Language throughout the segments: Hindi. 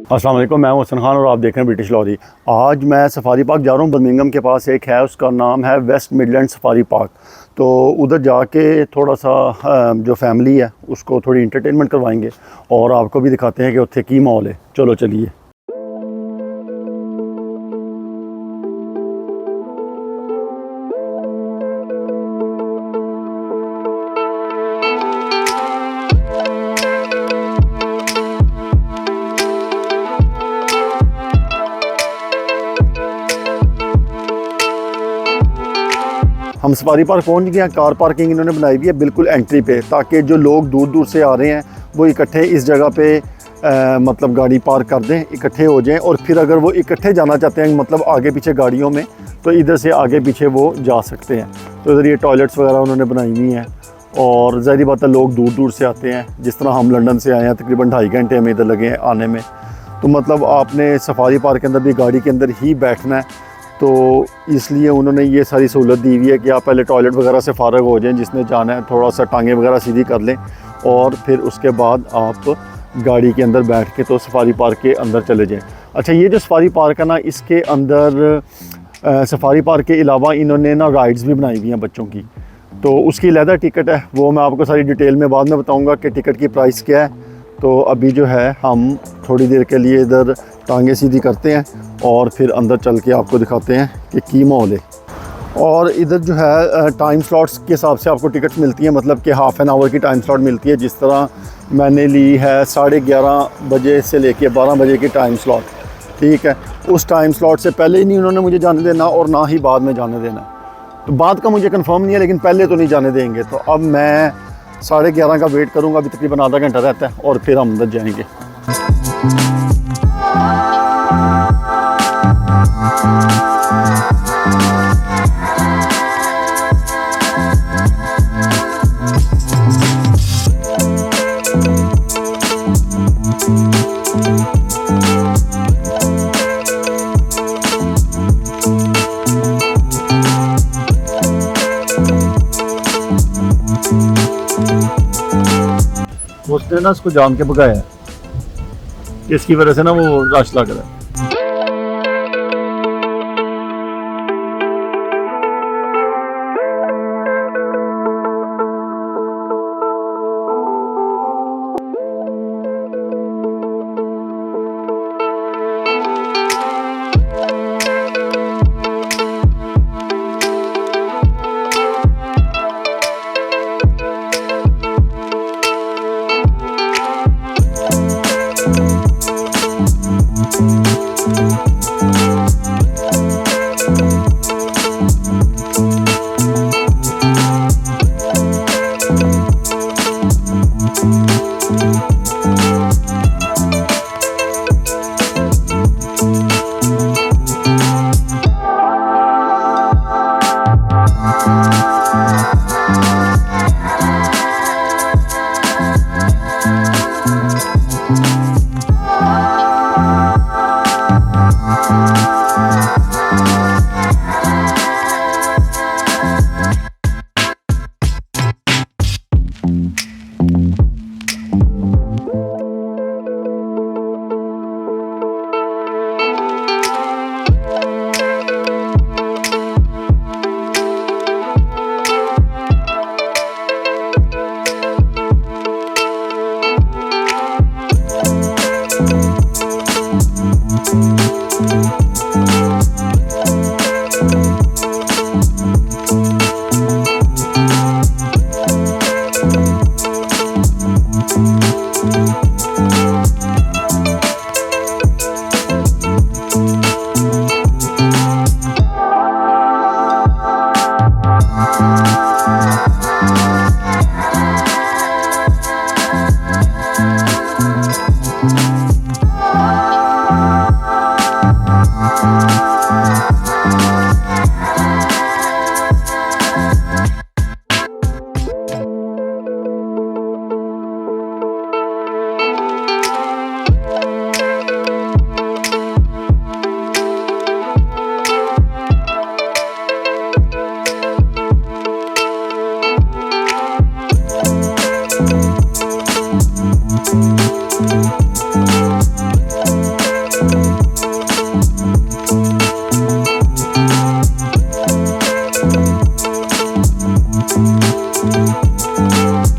अस्सलाम वालेकुम, मैं हसन खान और आप देख रहे हैं ब्रिटिश लॉरी। आज मैं सफारी पार्क जा रहा हूँ। बर्मिंघम के पास एक है, उसका नाम है वेस्ट मिडलैंड सफारी पार्क। तो उधर जाके थोड़ा सा जो फैमिली है उसको थोड़ी इंटरटेनमेंट करवाएंगे और आपको भी दिखाते हैं कि उत्थे की माहौल है। चलो चलिए। हम सफारी पार्क पहुंच गए हैं। कार पार्किंग इन्होंने बनाई हुई है बिल्कुल एंट्री पे, ताकि जो लोग दूर दूर से आ रहे हैं वो इकट्ठे इस जगह पे मतलब गाड़ी पार्क कर दें, इकट्ठे हो जाएं। और फिर अगर वो इकट्ठे जाना चाहते हैं मतलब आगे पीछे गाड़ियों में, तो इधर से आगे पीछे वो जा सकते हैं। तो इधर ये टॉयलेट्स वगैरह उन्होंने बनाई हुई हैं। और ज़ाहिर बात है लोग दूर दूर से आते हैं, जिस तरह हम लंदन से आए हैं, तकरीबन 2.5 घंटे हमें इधर लगे हैं आने में। तो मतलब आपने सफारी पार्क के अंदर भी गाड़ी के अंदर ही बैठना है, तो इसलिए उन्होंने ये सारी सहूलत दी हुई है कि आप पहले टॉयलेट वगैरह से फ़ारग हो जाएं, जिसने जाना है थोड़ा सा टांगें वगैरह सीधी कर लें और फिर उसके बाद आप गाड़ी के अंदर बैठ के तो सफारी पार्क के अंदर चले जाएं। अच्छा, ये जो सफारी पार्क है ना, इसके अंदर सफारी पार्क के अलावा इन्होंने ना राइड्स भी बनाई हुई हैं बच्चों की। तो उसकी अलहदा टिकट है, वो मैं आपको सारी डिटेल में बाद में बताऊँगा कि टिकट की प्राइस क्या है। तो अभी जो है हम थोड़ी देर के लिए इधर टांगे सीधी करते हैं और फिर अंदर चल के आपको दिखाते हैं कि की माहौल है। और इधर जो है टाइम स्लॉट्स के हिसाब से आपको टिकट मिलती है, मतलब कि हाफ़ एन आवर की टाइम स्लॉट मिलती है। जिस तरह मैंने ली है 11:30 बजे से लेके 12 बजे की टाइम स्लॉट, ठीक है। उस टाइम स्लॉट से पहले ही नहीं उन्होंने मुझे जाने देना और ना ही बाद में जाने देना। तो बाद का मुझे कंफर्म नहीं है, लेकिन पहले तो नहीं जाने देंगे। तो अब मैं 11:30 का वेट करूँगा, अभी तकरीबन आधा घंटा रहता है और फिर हम अंदर जाएंगे। उसने ना इसको जान के भगाया है, इसकी वजह से ना वो रश लग रहा है।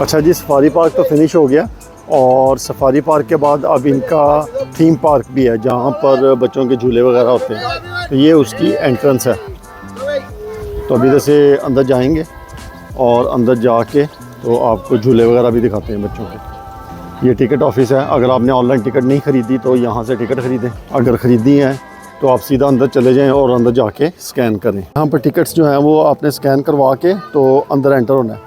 अच्छा जी, सफारी पार्क तो फिनिश हो गया और सफारी पार्क के बाद अब इनका थीम पार्क भी है जहाँ पर बच्चों के झूले वगैरह होते हैं। तो ये उसकी एंट्रेंस है। तो अभी इधर से अंदर जाएंगे और अंदर जाके तो आपको झूले वगैरह भी दिखाते हैं बच्चों के। ये टिकट ऑफिस है। अगर आपने ऑनलाइन टिकट नहीं ख़रीदी तो यहाँ से टिकट ख़रीदें। अगर ख़रीदी है तो आप सीधा अंदर चले जाएं और अंदर जाके स्कैन करें। यहाँ पर टिकट्स जो हैं वो आपने स्कैन करवा के तो अंदर एंटर होना है।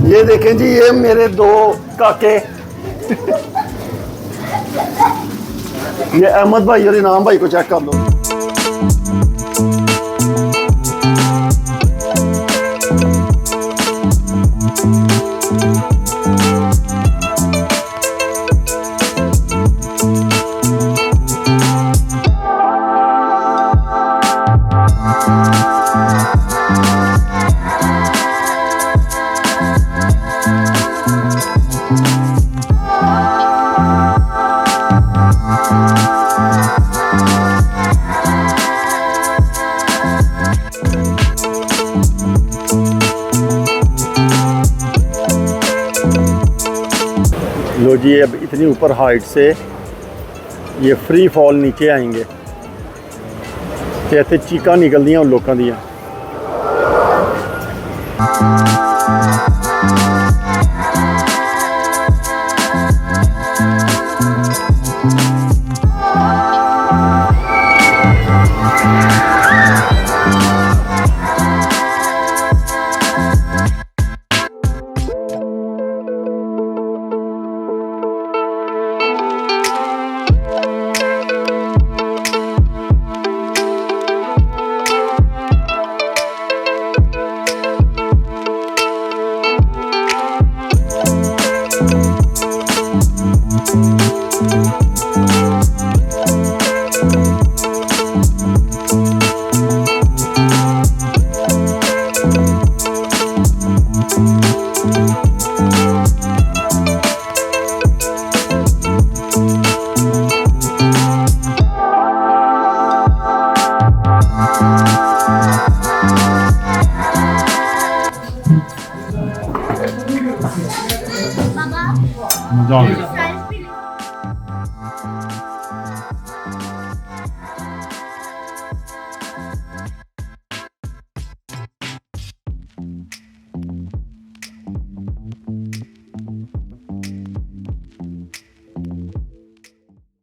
ये देखें जी, ये मेरे दो काके ये अहमद भाई और इनाम भाई को चेक कर लो। लो जी, अब इतनी ऊपर हाइट से ये फ्री फॉल नीचे आएंगे कहते चीका निकलदियां उन लोगों दियां। मजा आ गया।